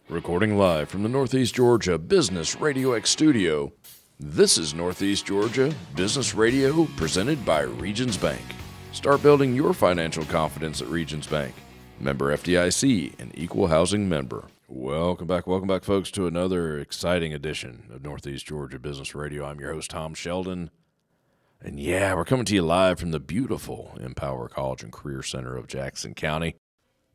Recording live from the Northeast Georgia Business RadioX studio, this is Northeast Georgia Business Radio presented by Regions Bank. Start building your financial confidence at Regions Bank. Member FDIC and equal housing member. Welcome back, folks, to another exciting edition of Northeast Georgia Business Radio. I'm your host, Tom Sheldon. And yeah, we're coming to you live from the beautiful Empower College and Career Center of Jackson County.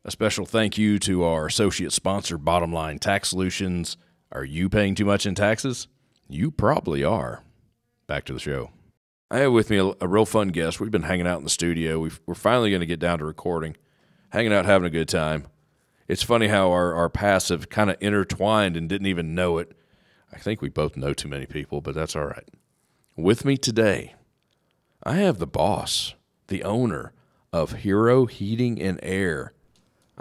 A special thank you to our associate sponsor, Bottom Line Tax Solutions. Are you paying too much in taxes? You probably are. Back to the show. I have with me a real fun guest. We've been hanging out in the studio. We're finally going to get down to recording, hanging out, having a good time. It's funny how our paths have kind of intertwined and didn't even know it. I think we both know too many people, but that's all right. With me today, I have the boss, the owner of Hero Heating and Air.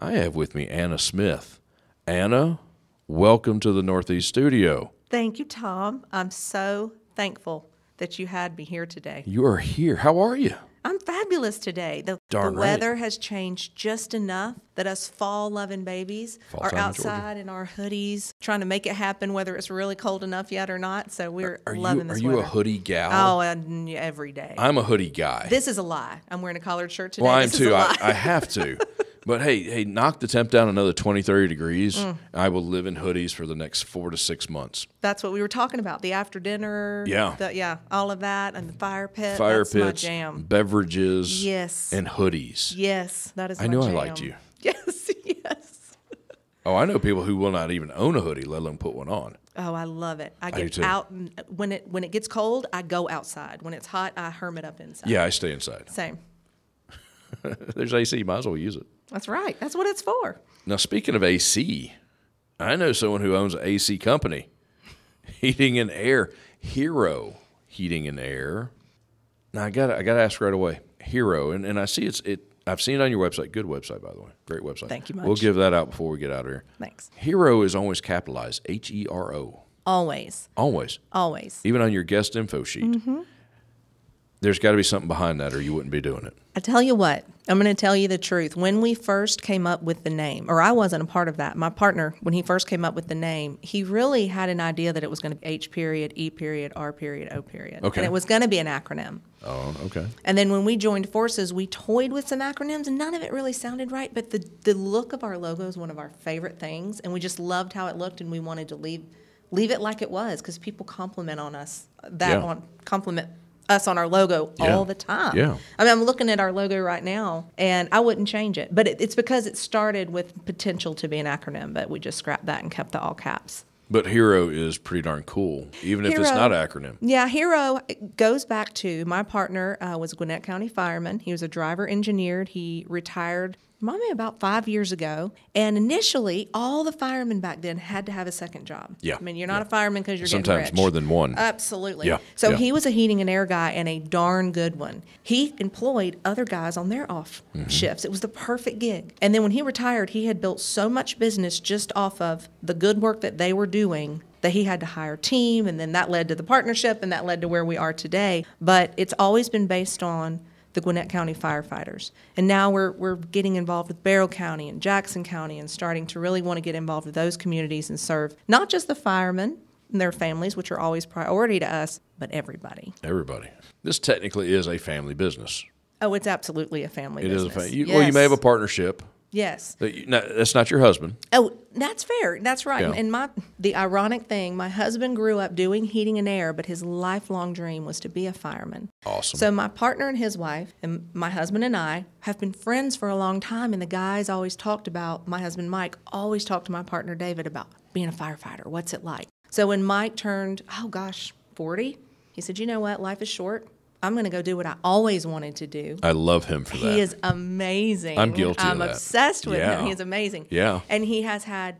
I have with me Anna Smith. Anna, welcome to the Northeast Studio. Thank you, Tom. I'm so thankful that you had me here today. You are here. How are you? I'm fabulous today. The weather has changed just enough that us fall-loving babies are outside in our hoodies, trying to make it happen, whether it's really cold enough yet or not. So we're loving this weather. Are you a hoodie gal? Oh, every day. I'm a hoodie guy. This is a lie. I'm wearing a collared shirt today. Well, I am too. I have to. But hey, knock the temp down another 20, 30 degrees. I will live in hoodies for the next 4 to 6 months. That's what we were talking about, the after dinner. Yeah. All of that, and the fire pit. That's my jam. Beverages. Yes. And hoodies. Yes, that is my jam. I knew I liked you. Yes. Oh, I know people who will not even own a hoodie, let alone put one on. Oh, I love it. I get out, and when it gets cold, I go outside. When it's hot, I hermit up inside. Yeah, I stay inside. Same. There's AC. Might as well use it. That's right. That's what it's for. Now, speaking of AC, I know someone who owns an AC company, Heating and Air, Hero Heating and Air. Now, I gotta ask right away, Hero, and I see I've seen it on your website. Good website, by the way. Great website. Thank you much. We'll give that out before we get out of here. Thanks. Hero is always capitalized, H-E-R-O. Always. Always. Even on your guest info sheet. Mm-hmm. There's got to be something behind that or you wouldn't be doing it. I tell you what, I'm going to tell you the truth. When we first came up with the name, or I wasn't a part of that, my partner, when he first came up with the name, he really had an idea that it was going to be H period, E period, R period, O period. Okay. And it was going to be an acronym. Oh, okay. And then when we joined forces, we toyed with some acronyms, and none of it really sounded right, but the look of our logo is one of our favorite things, and we just loved how it looked, and we wanted to leave it like it was, because people compliment on us, compliment us on our logo all the time. Yeah. I mean, I'm looking at our logo right now, and I wouldn't change it. But it's because it started with potential to be an acronym, but we just scrapped that and kept the all caps. But Hero is pretty darn cool, even if it's not an acronym. Yeah, Hero goes back to my partner was a Gwinnett County fireman. He was a driver engineer. He retired about 5 years ago. And initially, all the firemen back then had to have a second job. Yeah. I mean, you're not a fireman because you're getting rich. Sometimes more than one. Absolutely. Yeah. So he was a heating and air guy, and a darn good one. He employed other guys on their off shifts. It was the perfect gig. And then when he retired, he had built so much business just off of the good work that they were doing that he had to hire a team, and then that led to the partnership, and that led to where we are today. But it's always been based on the Gwinnett County firefighters. And now we're getting involved with Barrow County and Jackson County and starting to really want to get involved with those communities and serve not just the firemen and their families, which are always priority to us, but everybody. Everybody. This technically is a family business. Oh, it's absolutely a family business. It is a family. Well, you may have a partnership. Yes. That's not your husband. Oh, that's fair. That's right. Yeah. And the ironic thing, my husband grew up doing heating and air, but his lifelong dream was to be a fireman. Awesome. So my partner and his wife and my husband and I have been friends for a long time, and the guys always talked about, my husband Mike always talked to my partner David about being a firefighter. What's it like? So when Mike turned, 40, he said, you know what? Life is short. I'm going to go do what I always wanted to do. I love him for that. He is amazing. I'm guilty of that. I'm obsessed with him. He is amazing. Yeah. And he has had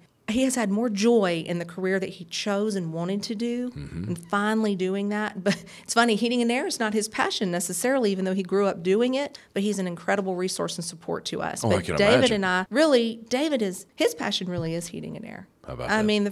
more joy in the career that he chose and wanted to do, and finally doing that. But it's funny, heating and air is not his passion necessarily, even though he grew up doing it, but he's an incredible resource and support to us. Oh, but I can David imagine. and I, his passion really is heating and air. How about that? I mean,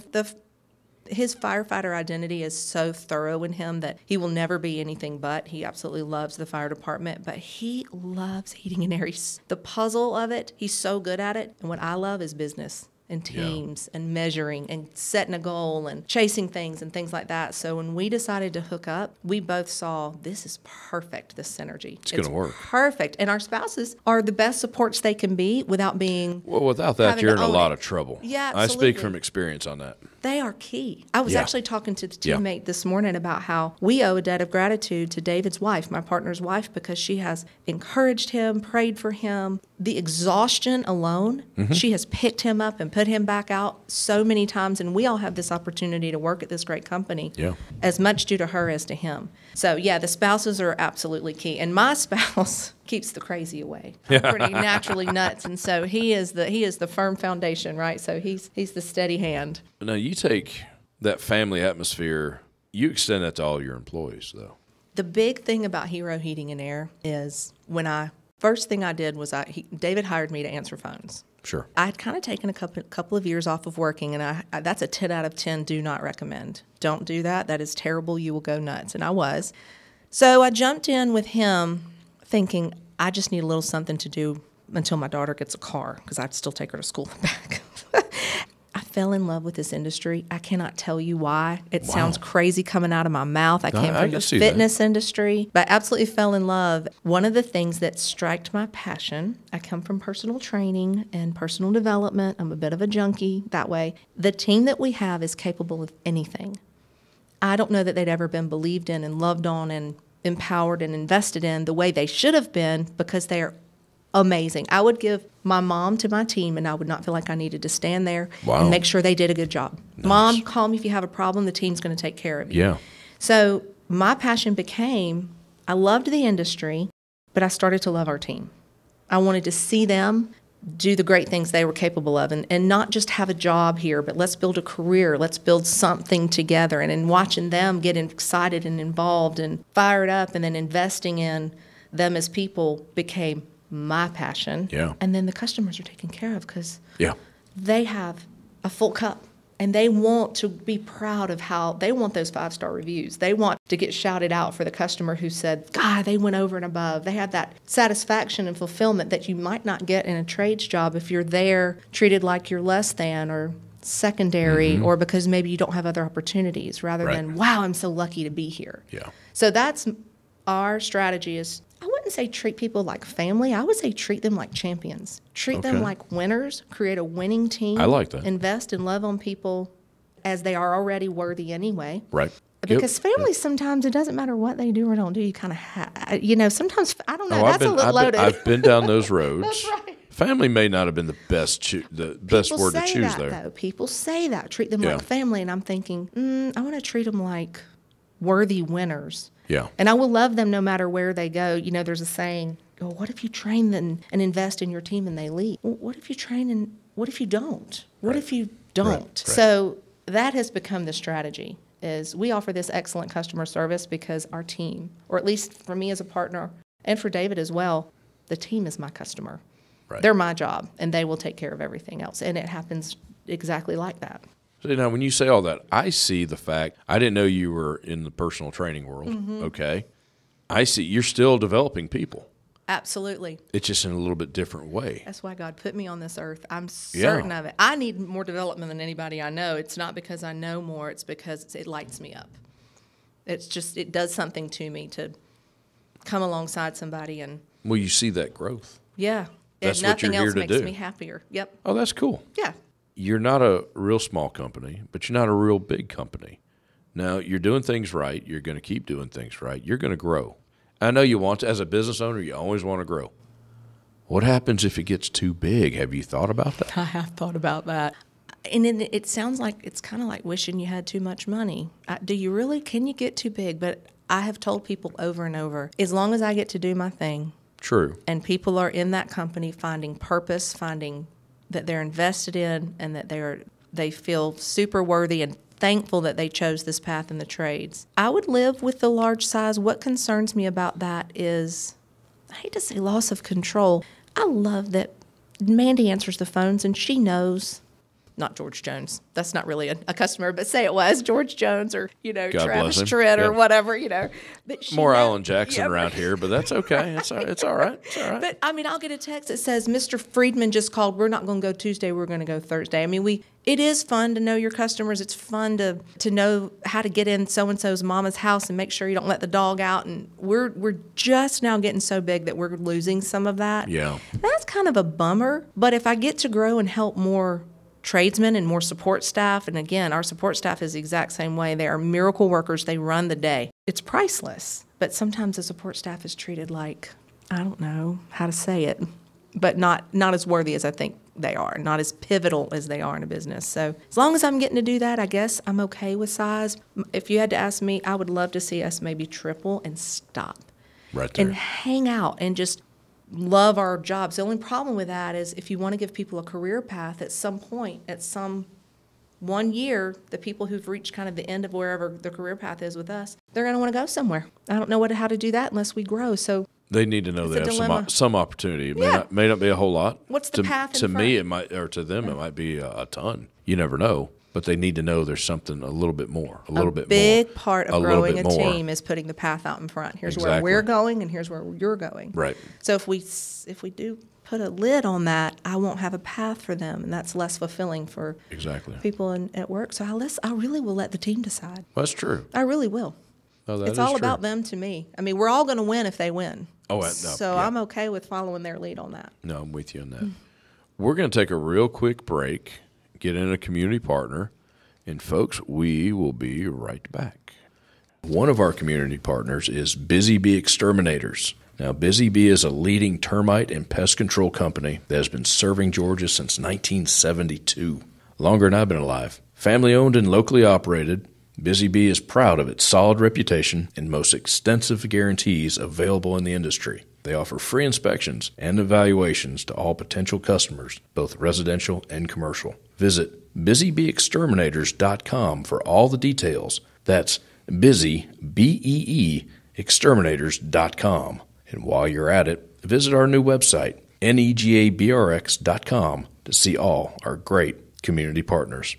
his firefighter identity is so thorough in him that he will never be anything but. He absolutely loves the fire department, but he loves heating and air. The puzzle of it, he's so good at it. And what I love is business. and teams and measuring and setting a goal and chasing things and things like that. So when we decided to hook up, we both saw this is perfect, this synergy. It's going to work. Perfect. And our spouses are the best supports they can be without being... Well, without that, you're in a lot of trouble. Yeah, absolutely. I speak from experience on that. They are key. I was actually talking to the teammate this morning about how we owe a debt of gratitude to David's wife, my partner's wife, because she has encouraged him, prayed for him. The exhaustion alone, she has picked him up and put him back out so many times, and we all have this opportunity to work at this great company, as much due to her as to him. So, the spouses are absolutely key. And my spouse keeps the crazy away. I'm pretty naturally nuts, and so he is the firm foundation, right? So he's the steady hand. Now, you take that family atmosphere, you extend that to all your employees, though. The big thing about Hero Heating and Air is first thing I did was David hired me to answer phones. Sure. I had kind of taken a couple of years off of working, and that's a 10 out of 10 do not recommend. Don't do that. That is terrible. You will go nuts. And I was. So I jumped in with him thinking, I just need a little something to do until my daughter gets a car, because I'd still take her to school and back. I fell in love with this industry. I cannot tell you why. It sounds crazy coming out of my mouth. I came from the fitness industry, but I absolutely fell in love. One of the things that struck my passion, I come from personal training and personal development. I'm a bit of a junkie that way. The team that we have is capable of anything. I don't know that they'd ever been believed in and loved on and empowered and invested in the way they should have been, because they are amazing. I would give my mom to my team, and I would not feel like I needed to stand there and make sure they did a good job. Nice. Mom, call me if you have a problem. The team's going to take care of you. Yeah. So my passion became, I loved the industry, but I started to love our team. I wanted to see them do the great things they were capable of, and not just have a job here, but let's build a career. Let's build something together. And in watching them get excited and involved and fired up, and then investing in them as people became my passion. Yeah. And then the customers are taken care of, because they have a full cup, and they want to be proud of how they want those 5-star reviews. They want to get shouted out for the customer who said, God, they went over and above. They have that satisfaction and fulfillment that you might not get in a trades job if you're there treated like you're less than or secondary, or because maybe you don't have other opportunities, rather than, wow, I'm so lucky to be here. Yeah. So that's our strategy is, I wouldn't say treat people like family. I would say treat them like champions. Treat them like winners. Create a winning team. I like that. Invest and love on people as they are already worthy anyway. Right. Because families, sometimes it doesn't matter what they do or don't do. You kind of sometimes, I don't know, that's a little loaded. I've been down those roads. That's right. Family may not have been the best word to choose there. Though. People say that. Treat them like family. And I'm thinking, I want to treat them like worthy winners. Yeah. And I will love them no matter where they go. You know, there's a saying, what if you train them and invest in your team and they leave? Well, what if you train and what if you don't? What if you don't? Right. So that has become the strategy, is we offer this excellent customer service because our team, or at least for me as a partner and for David as well, the team is my customer. Right. They're my job, and they will take care of everything else. And it happens exactly like that. So now, when you say all that, I see the fact, I didn't know you were in the personal training world, okay? I see you're still developing people. Absolutely. It's just in a little bit different way. That's why God put me on this earth. I'm certain of it. I need more development than anybody I know. It's not because I know more. It's because it lights me up. It's just, it does something to me to come alongside somebody and... Well, you see that growth. Yeah. That's and what you're here to do. nothing else makes me happier. Yep. Oh, that's cool. Yeah. You're not a real small company, but you're not a real big company. Now, you're doing things right. You're going to keep doing things right. You're going to grow. I know you want to. As a business owner, you always want to grow. What happens if it gets too big? Have you thought about that? I have thought about that. And then it sounds like it's kind of like wishing you had too much money. Do you really? Can you get too big? But I have told people over and over, as long as I get to do my thing. True. And people are in that company finding purpose, finding that they're invested in, and that they feel super worthy and thankful that they chose this path in the trades. I would live with the large size. What concerns me about that is, I hate to say loss of control. I love that Mandy answers the phones and she knows not George Jones. That's not really a customer, but say it was George Jones or, God Travis bless him. Tritt or Yep. whatever, But More Alan Jackson around here, but that's okay. It's all right. It's all right. But, I'll get a text that says, Mr. Friedman just called. We're not going to go Tuesday. We're going to go Thursday. It is fun to know your customers. It's fun to know how to get in so-and-so's mama's house and make sure you don't let the dog out. And we're just now getting so big that we're losing some of that. Yeah. That's kind of a bummer. But if I get to grow and help more tradesmen and more support staff, and again, our support staff is the exact same way. They are miracle workers. They run the day. It's priceless. But sometimes the support staff is treated like, I don't know how to say it, but not as worthy as I think they are, not as pivotal as they are in a business. So as long as I'm getting to do that, I guess I'm okay with size. If you had to ask me, I would love to see us maybe triple and stop. Right there. And hang out and just love our jobs. The only problem with that is if you want to give people a career path at some point, at some 1 year, the people who've reached kind of the end of wherever the career path is with us, they're going to want to go somewhere. I don't know how to do that unless we grow. So they need to know they have some opportunity. It may not be a whole lot. What's the path in to front? me? It might, or to them, it might be a ton. You never know, but they need to know there's something a little bit more, a little bit more. A big part of growing a more. team is putting the path out in front. Here's Exactly. where we're going, and here's where you're going. Right. So if we do put a lid on that, I won't have a path for them, and that's less fulfilling for people at work. So I really will let the team decide. That's true. I really will. No, it's all about them to me. We're all going to win if they win. Oh, no. So yeah. I'm okay with following their lead on that. No, I'm with you on that. We're going to take a real quick break, get in a community partner, and folks, we will be right back. One of our community partners is Busy Bee Exterminators. Now, Busy Bee is a leading termite and pest control company that has been serving Georgia since 1972, longer than I've been alive. Family owned and locally operated, Busy Bee is proud of its solid reputation and most extensive guarantees available in the industry. They offer free inspections and evaluations to all potential customers, both residential and commercial. Visit busybeeexterminators.com for all the details. That's busy, B-E-E, exterminators.com. And while you're at it, visit our new website, negabrx.com, to see all our great community partners.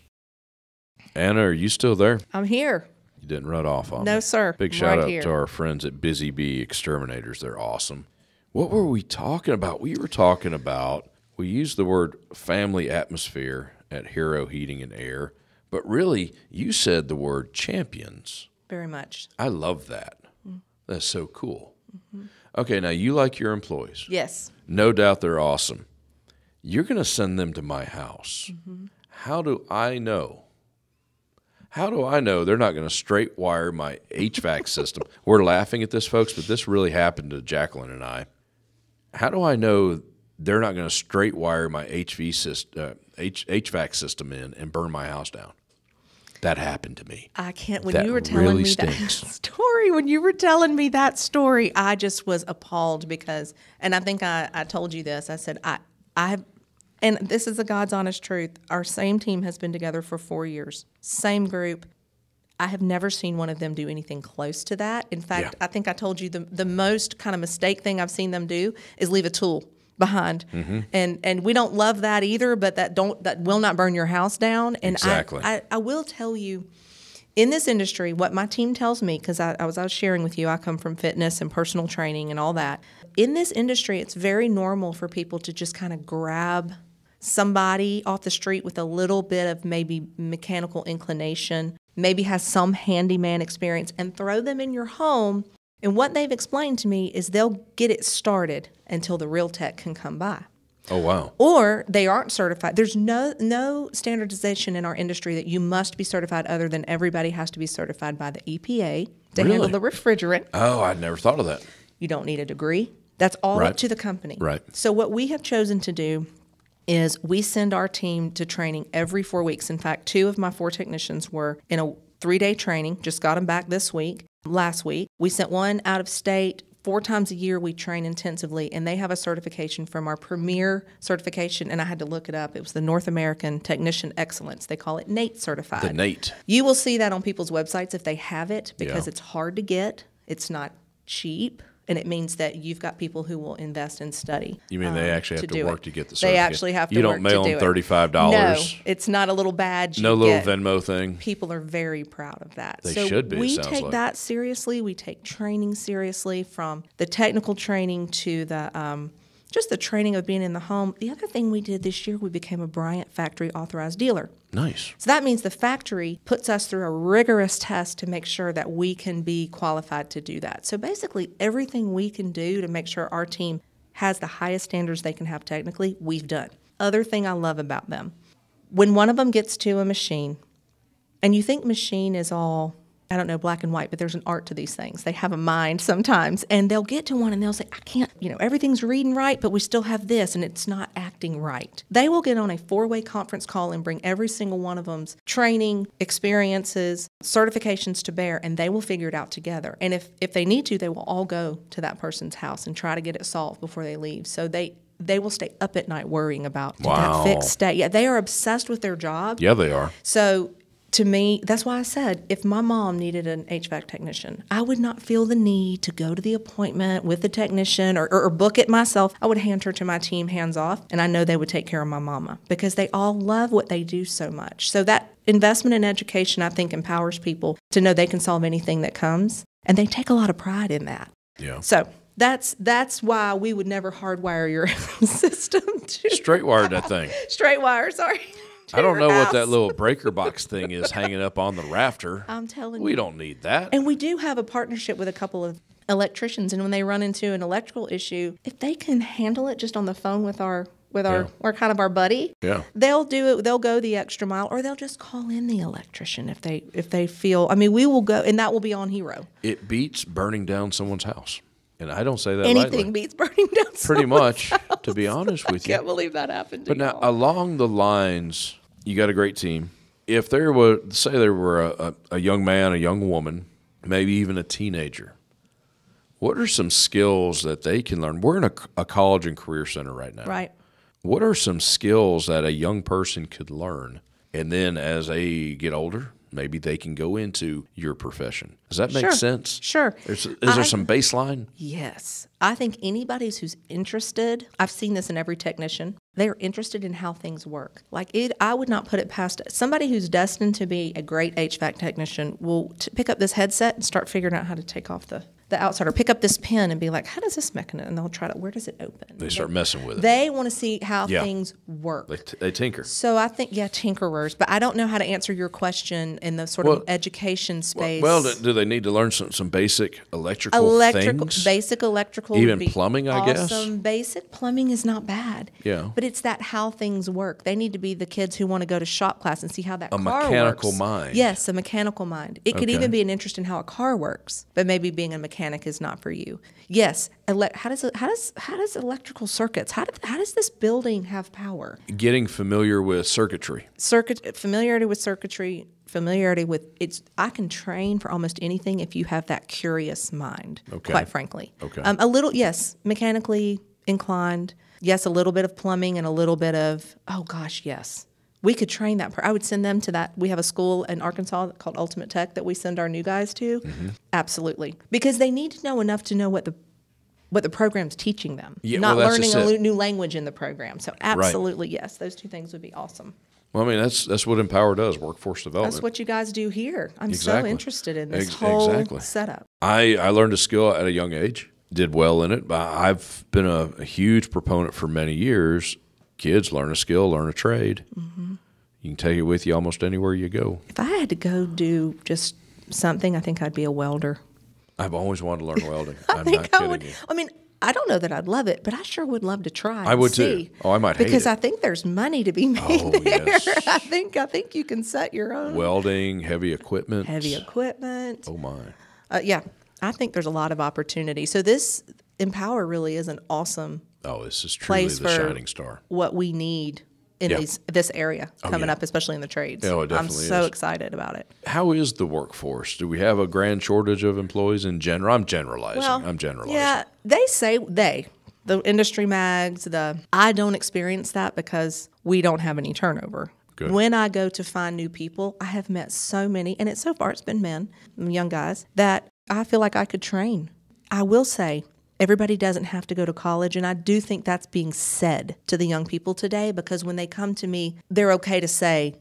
Anna, are you still there? I'm here. You didn't run off on me. No, sir. Big shout out to our friends at Busy Bee Exterminators. They're awesome. What were we talking about? We used the word family atmosphere at Hero Heating and Air, but really you said the word champions. Very much. I love that. That's so cool. Mm-hmm. Okay, now you like your employees. Yes. No doubt they're awesome. You're going to send them to my house. Mm-hmm. How do I know they're not going to straight wire my HVAC system? We're laughing at this, folks, but this really happened to Jacqueline and I. How do I know they're not going to straight wire my HVAC system in and burn my house down? That happened to me. I can't. When you were telling me that story, I just was appalled because, and I think I told you this. I said and this is the God's honest truth. Our same team has been together for 4 years. Same group. I have never seen one of them do anything close to that. In fact, I think I told you the most kind of mistake thing I've seen them do is leave a tool behind. Mm-hmm. And we don't love that either, but that will not burn your house down. And exactly. I will tell you, in this industry, what my team tells me, because I was sharing with you, I come from fitness and personal training and all that. In this industry, it's very normal for people to just kind of grab somebody off the street with a little bit of maybe mechanical inclination, maybe has some handyman experience, and throw them in your home. And what they've explained to me is they'll get it started until the real tech can come by. Oh, wow. Or they aren't certified. There's no standardization in our industry that you must be certified other than everybody has to be certified by the EPA to handle the refrigerant. Oh, I'd never thought of that. You don't need a degree. That's all up to the company. Right. So what we have chosen to do is we send our team to training every 4 weeks. In fact, 2 of my 4 technicians were in a 3-day training, just got them back last week. We sent one out of state. 4 times a year we train intensively, and they have a certification from our premier certification, and I had to look it up. It was the North American Technician Excellence. They call it NATE certified. The NATE. You will see that on people's websites if they have it, because it's hard to get. It's not cheap. And it means that you've got people who will invest and study. You mean they actually have to work to get the certificate? They actually have to work to do it. You don't mail them $35. No, it's not a little badge. No little Venmo thing. People are very proud of that. They should be, We it sounds take like. that seriously. We take training seriously, from the technical training to the just the training of being in the home. The other thing we did this year, we became a Bryant Factory authorized dealer. Nice. So that means the factory puts us through a rigorous test to make sure that we can be qualified to do that. So basically, everything we can do to make sure our team has the highest standards they can have technically, we've done. Other thing I love about them, when one of them gets to a machine, and you think machine is all, I don't know, black and white, but there's an art to these things. They have a mind sometimes, and they'll get to one and they'll say, I can't, everything's reading right, but we still have this, and it's not acting right. They will get on a 4-way conference call and bring every single one of them's training, experiences, certifications to bear, and they will figure it out together. And if they need to, they will all go to that person's house and try to get it solved before they leave. So they will stay up at night worrying about, did that fix stay? Yeah, they are obsessed with their job. Yeah, they are. So to me, that's why I said, if my mom needed an HVAC technician, I would not feel the need to go to the appointment with the technician or book it myself. I would hand her to my team hands off, and I know they would take care of my mama because they all love what they do so much. So that investment in education, I think, empowers people to know they can solve anything that comes, and they take a lot of pride in that. Yeah. So that's why we would never hardwire your system. Straight wired that thing. Straight wire, sorry. I don't know what that little breaker box thing is hanging up on the rafter. I'm telling you. We don't need that. And we do have a partnership with a couple of electricians, and when they run into an electrical issue, if they can handle it just on the phone with our kind of our buddy, they'll do it. They'll go the extra mile, or they'll just call in the electrician if they feel. I mean, we will go, and that will be on Hero. It beats burning down someone's house. And I don't say that Anything lightly. beats burning down Pretty much, house. to be honest with you. I can't believe that happened to But now, along the lines, you got a great team. If there were, say there were a young man, a young woman, maybe even a teenager, what are some skills that they can learn? We're in a college and career center right now. Right. What are some skills that a young person could learn? And then as they get older, maybe they can go into your profession. Does that make sense? Sure. Is there some baseline? Yes. I think anybody who's interested, I've seen this in every technician, they're interested in how things work. I would not put it past somebody who's destined to be a great HVAC technician will pick up this headset and start figuring out how to take off the outside, or pick up this pen and be like, how does this mechanism? And they'll try to, where does it open? They start messing with it. They want to see how things work. They tinker. So I think, tinkerers. But I don't know how to answer your question in the sort of education space. Well, do they need to learn some basic electrical things? Basic electrical. Even plumbing, I guess? Basic plumbing is not bad. Yeah. But it's that how things work. They need to be the kids who want to go to shop class and see how that car works. A mechanical mind. Yes, a mechanical mind. It could even be an interest in how a car works, but maybe being a mechanic is not for you. Yes, how does electrical circuits? How does this building have power? Getting familiar with circuitry. Familiarity with circuitry. Familiarity with I can train for almost anything if you have that curious mind. Okay. Quite frankly. Okay. A little, yes, mechanically inclined. Yes, a little bit of plumbing and a little bit of, yes. We could train that. I would send them to that. We have a school in Arkansas called Ultimate Tech that we send our new guys to. Mm-hmm. Absolutely. Because they need to know enough to know what the program's teaching them. Not learning a new language in the program. So absolutely, yes. Those two things would be awesome. Well, I mean, that's what Empower does, workforce development. That's what you guys do here. I'm so interested in this whole setup. I learned a skill at a young age, did well in it. But I've been a huge proponent for many years. Kids, learn a skill, learn a trade. Mm-hmm. You can take it with you almost anywhere you go. If I had to go do just something, I think I'd be a welder. I've always wanted to learn welding. I'm not kidding you. I mean, I don't know that I'd love it, but I sure would love to try. I would too. Oh, I might hate it. Because I think there's money to be made there. Yes. I think you can set your own. Welding, heavy equipment. Oh, my. Yeah, I think there's a lot of opportunity. So this Empower really is an awesome this is truly the shining star. What we need in this area coming up, especially in the trades. Oh, it definitely I'm so excited about it. How is the workforce? Do we have a grand shortage of employees in general? I'm generalizing. Yeah, they say the industry mags, I don't experience that because we don't have any turnover. Good. When I go to find new people, I have met so many, and so far it's been men, young guys, that I feel like I could train. I will say, everybody doesn't have to go to college, and I do think that's being said to the young people today, because when they come to me, they're okay to say,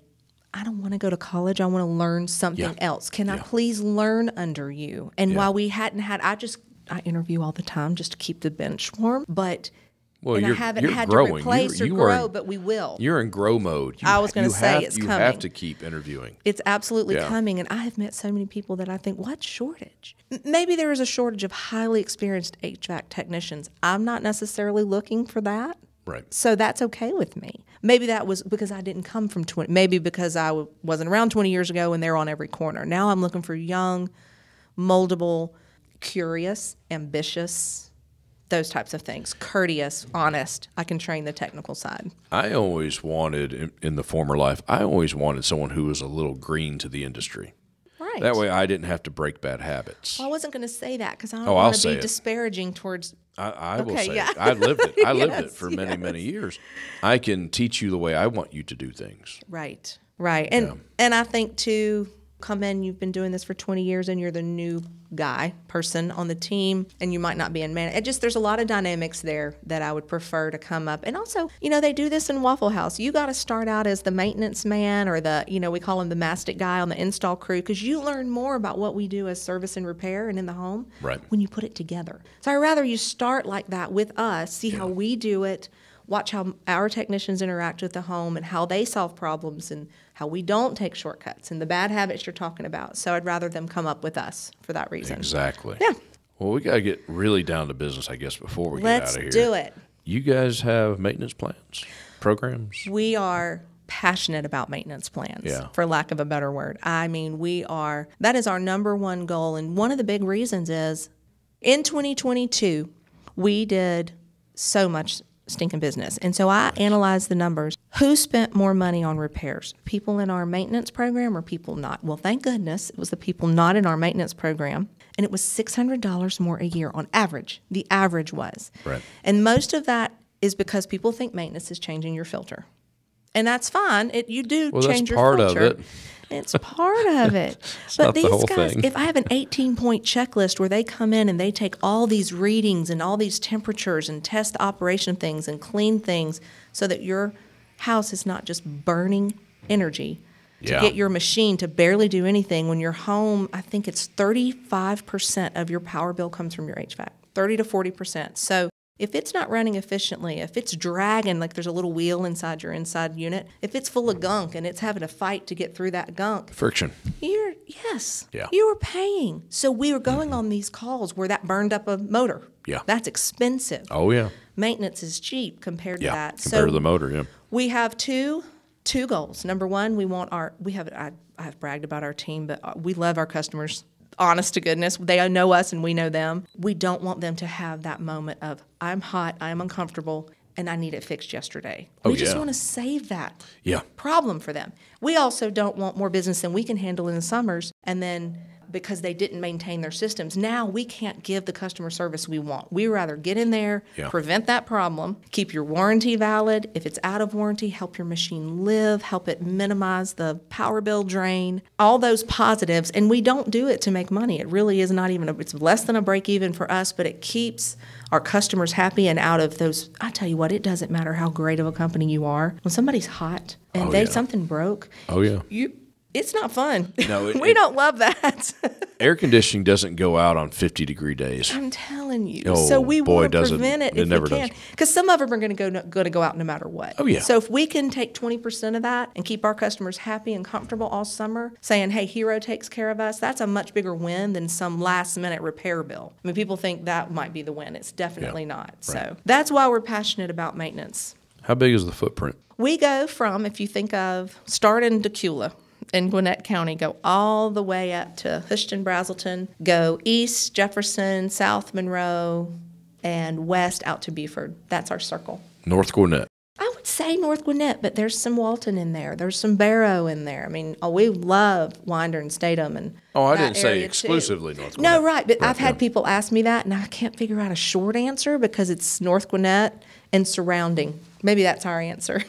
I don't want to go to college. I want to learn something else. Can I please learn under you? And while we hadn't had, I interview all the time just to keep the bench warm, but I haven't had growing. to replace or grow, but we will. You're in grow mode. I was going to say it's coming. You have to keep interviewing. It's absolutely coming, and I have met so many people that I think, what shortage? Maybe there is a shortage of highly experienced HVAC technicians. I'm not necessarily looking for that. Right. So that's okay with me. Maybe that was because I didn't come from 20, maybe because I wasn't around 20 years ago and they're on every corner. Now I'm looking for young, moldable, curious, ambitious, those types of things. Courteous, honest. I can train the technical side. I always wanted, in the former life, someone who was a little green to the industry. Right. That way I didn't have to break bad habits. Well, I wasn't going to say that because I don't want to be disparaging towards... I will say it. I lived it. I lived it for many, many years. I can teach you the way I want you to do things. Right. And I think, too, come in, you've been doing this for 20 years, and you're the new person on the team, and you might not be in management. There's a lot of dynamics there that I would prefer to come up. And also, they do this in Waffle House. You got to start out as the maintenance man or we call him the mastic guy on the install crew, because you learn more about what we do as service and repair and in the home when you put it together. So I'd rather you start like that with us, see how we do it, watch how our technicians interact with the home and how they solve problems and how we don't take shortcuts and the bad habits you're talking about. So I'd rather them come up with us for that reason. Exactly. Yeah. Well, we got to get really down to business, I guess, before we get out of here. Let's do it. You guys have maintenance plans, programs? We are passionate about maintenance plans, for lack of a better word. I mean, that is our number one goal. And one of the big reasons is in 2022, we did so much stinking business. And so I analyzed the numbers. Who spent more money on repairs? People in our maintenance program or people not? Well, thank goodness it was the people not in our maintenance program. And it was $600 more a year on average. The average was. Right. And most of that is because people think maintenance is changing your filter. And that's fine. You do change your filter. Well, that's part of it. It's part of it. But these guys, if I have an 18-point checklist where they come in and they take all these readings and all these temperatures and test the operation things and clean things so that your house is not just burning energy to get your machine to barely do anything, when your home, I think it's 35% of your power bill comes from your HVAC, 30 to 40%. So if it's not running efficiently, if it's dragging, like there's a little wheel inside your inside unit, if it's full of gunk and it's having to fight to get through that gunk. Friction. You were paying. So we were going on these calls where that burned up a motor. Yeah. That's expensive. Oh, yeah. Maintenance is cheap compared to that. Compared to the motor, We have two goals. Number one, I've bragged about our team, but we love our customers. Honest to goodness, they know us and we know them. We don't want them to have that moment of, I'm hot, I'm uncomfortable, and I need it fixed yesterday. We just want to save that problem for them. We also don't want more business than we can handle in the summers, and then because they didn't maintain their systems, now we can't give the customer service we want. We rather get in there, prevent that problem, keep your warranty valid. If it's out of warranty, help your machine live, help it minimize the power bill drain, all those positives. And we don't do it to make money. It really is not even, it's less than a break even for us, but it keeps our customers happy and out of those. I tell you what, it doesn't matter how great of a company you are. When somebody's hot and something broke, it's not fun. No, we don't love that. Air conditioning doesn't go out on 50-degree days. I'm telling you. So we want to prevent it if we can. Because some of them are going to go out no matter what. Oh, yeah. So if we can take 20% of that and keep our customers happy and comfortable all summer, saying, hey, Hero takes care of us, that's a much bigger win than some last-minute repair bill. I mean, people think that might be the win. It's definitely not. Right. So that's why we're passionate about maintenance. How big is the footprint? We go from, if you think of, start in Decula, in Gwinnett County, go all the way up to Houston, Brazelton, go east, Jefferson, South Monroe, and west out to Beaufort. That's our circle. North Gwinnett. I would say North Gwinnett, but there's some Walton in there. There's some Barrow in there. I mean, we love Winder and Statham and I didn't say exclusively North Gwinnett. No, right, but I've had people ask me that, and I can't figure out a short answer because it's North Gwinnett and surrounding. Maybe that's our answer.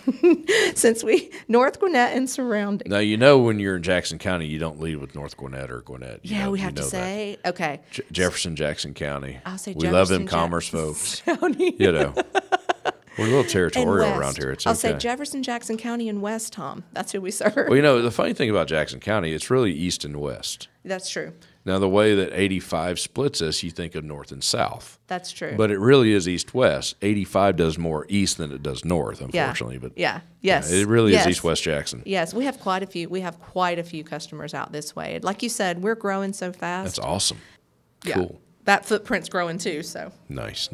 Since North Gwinnett and surrounding. Now, when you're in Jackson County, you don't lead with North Gwinnett or Gwinnett. We have to say, that. Okay. Jefferson, Jackson County. I'll say we love them commerce folks. County. We're a little territorial around here. I'll say Jefferson, Jackson County, and West, Tom. That's who we serve. Well, the funny thing about Jackson County, it's really east and west. That's true. Now, the way that 85 splits us, you think of north and south. That's true. But it really is east-west. 85 does more east than it does north, unfortunately. But yes. It really is East-West Jackson. Yes, we have quite a few. We have quite a few customers out this way. Like you said, we're growing so fast. That's awesome. Yeah. Cool. That footprint's growing too. So nice.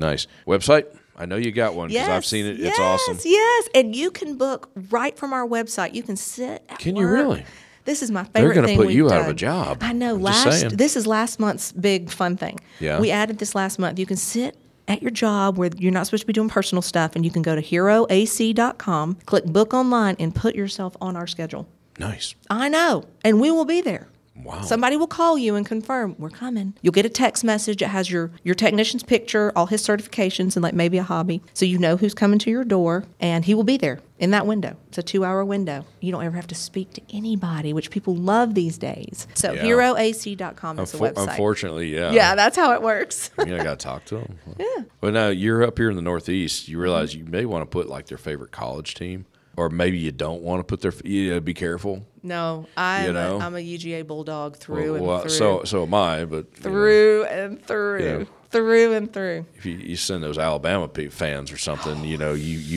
Website? I know you got one because I've seen it. It's awesome. Yes, and you can book right from our website. You can sit at Can work. you really? This is my favorite They're going thing to put we've you done. out of a job. I know. This is last month's big fun thing. Yeah. We added this last month. You can sit at your job where you're not supposed to be doing personal stuff, and you can go to heroac.com, click book online, and put yourself on our schedule. Nice. I know. And we will be there. Wow. Somebody will call you and confirm, we're coming. You'll get a text message. It has your technician's picture, all his certifications, and like maybe a hobby. So you know who's coming to your door, and he will be there in that window. It's a 2-hour window. You don't ever have to speak to anybody, which people love these days. So heroac.com is the website. Unfortunately, yeah. Yeah, that's how it works. I got to talk to them. Yeah. Well, now you're up here in the Northeast. You realize you may want to put like their favorite college team. Or maybe you don't want to put their. Be careful. No, I'm a UGA Bulldog through and through. So am I, but through and through, through and through. If you send those Alabama fans or something, you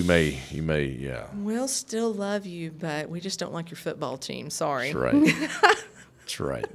may, yeah. We'll still love you, but we just don't like your football team. Sorry. That's right. That's right.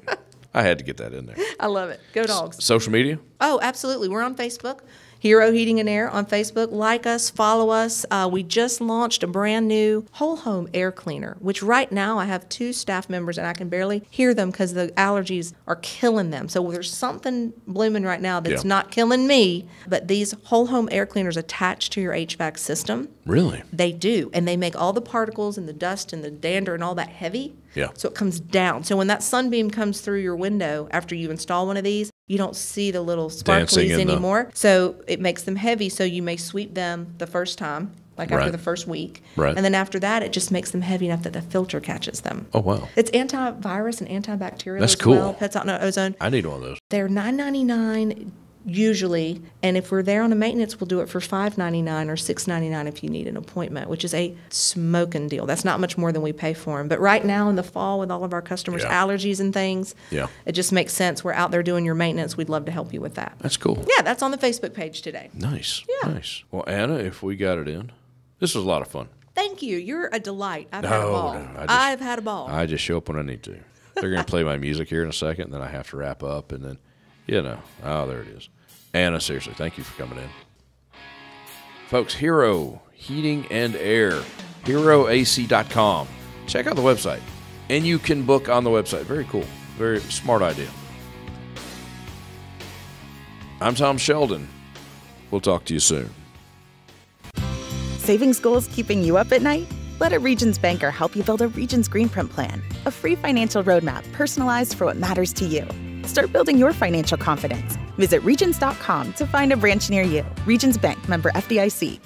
I had to get that in there. I love it. Go Dogs. Social media? Oh, absolutely. We're on Facebook. Hero Heating and Air on Facebook. Like us, follow us. We just launched a brand new whole home air cleaner, which right now I have 2 staff members and I can barely hear them because the allergies are killing them. So there's something blooming right now that's not killing me, but these whole home air cleaners attach to your HVAC system. Really? They do. And they make all the particles and the dust and the dander and all that heavy. Yeah. So it comes down. So when that sunbeam comes through your window after you install one of these, you don't see the little sparklies anymore. So it makes them heavy, so you may sweep them the first time, like after the first week. Right. And then after that, it just makes them heavy enough that the filter catches them. Oh, wow. It's antivirus and antibacterial That's as cool. well. Pets out no ozone. I need one of those. They're $9.99 usually, and if we're there on a maintenance, we'll do it for $5.99 or $6.99 if you need an appointment, which is a smoking deal. That's not much more than we pay for them. But right now in the fall with all of our customers' allergies and things, it just makes sense. We're out there doing your maintenance. We'd love to help you with that. That's cool. Yeah, that's on the Facebook page today. Nice. Nice. Well, Anna, if we got it in, this was a lot of fun. Thank you. You're a delight. I've had a ball. I've had a ball. I just show up when I need to. They're going to play my music here in a second, and then I have to wrap up, and then, there it is. Anna, seriously, thank you for coming in. Folks, Hero Heating and Air, heroac.com. Check out the website, and you can book on the website. Very cool. Very smart idea. I'm Tom Sheldon. We'll talk to you soon. Savings goals keeping you up at night? Let a Regions banker help you build a Regions Green Print plan, a free financial roadmap personalized for what matters to you. Start building your financial confidence. Visit Regions.com to find a branch near you. Regions Bank, member FDIC.